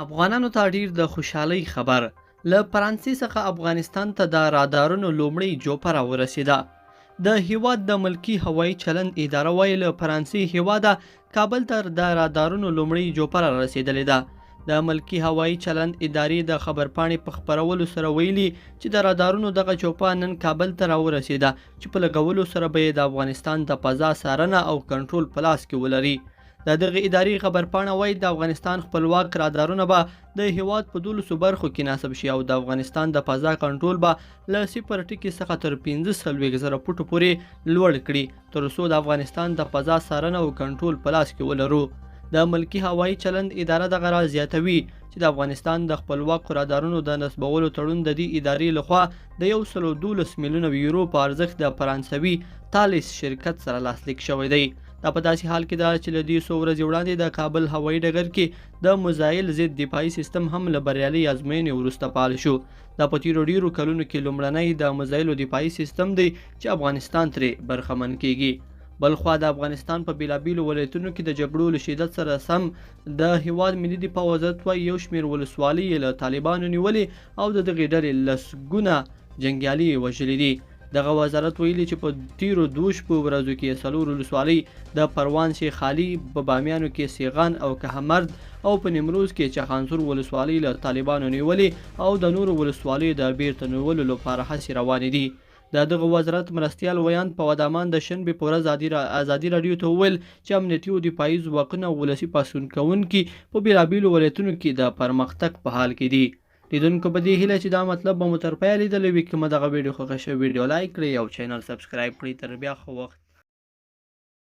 افغانانو ته ډیر د خوشحالۍ خبر له فرانسې څخه افغانستان ته د رادارونو لومړۍ جوپه راورسېده. د هیواد د ملکي هوایي چلند اداره وایي له فرانسې هیواده کابل ته د رادارونو لومړۍ جوپه را رسېدلې ده. د ملکي هوایي چلند ادارې د خبرپاڼې په خپرولو سره ویلي چې د رادارونو دغه جوپه نن کابل ته راورسېده چې په لګولو سره به یې د افغانستان د فضا څارنه او کنټرول په لاس کې ولري. د دغه ادارې خبرپاڼه وایي د افغانستان خپلواک رادارونه به د هیواد په 12 برخو کې نصب شي او د افغانستان د فضا کنټرول به له 0 ټکي څخه تر 15,000 فوټو پورې لوړ کړي تر څو د افغانستان د فضا څارنه او کنټرول په لاس کې ولرو. د ملکي هوایي چلند اداره دغه راز زیاتوي چې د افغانستان د خپلواکو رادارونو د نصبولو تړون د دې ادارې لخوا د 112 میلیونه یورو په ارزښت د فرانسوي تالیس شرکت سره لاسلیک شوی دی. دا په داسې حال کې ده چې له دې څو ورځې وړاندې د کابل هوایي ډګر کې د مزایل ضد دفاعي سیستم هم له بریالۍ ازموینې وروسته فعال شو. دا په تیرو ډیرو کلونو کې لومړنی د مزایلو دفاعي سیستم دی چې افغانستان ترې برخمن کیږي. بلخوا د افغانستان په بیلابیلو ولایتونو کې د جګړو له شدت سره سم د هیواد ملي دفاع وزارت وایي یو شمېر ولسوالۍ له طالبانو نیولې او د دغې ډلې لسګونه جنګیالي یې وژلي دي. دغه وزارت ویلي چې په تیرو 2 شپو ورځو کې 4 ولسوالۍ د پروان شیخ علي په بامیانو کې سیغان او کهمرد او په نیمروز کې چخانسور ولسوالۍ له طالبانو نیولې او د نورو ولسوالیو د بیرته نیولو لپاره هڅې روانې دي. د دغه وزارت مرستیال ویاند په ودامان د شنبې په ورځ ازادي راډیو ته وویل چې امنیتي او دفاعي ځواکونه ولسي پاڅون کوونکي په بیلابیلو ولایتونو کې د پرمختګ په حال کې دي. لیدونکو په دې هیله چې دا مطلب به مو تر پایه لیدلی وي. که مو دغه ویډیو خوښه شوې ویډیو لایک کړئ او چینل سبسکرایب کړئ. تر بیا ښه وخت.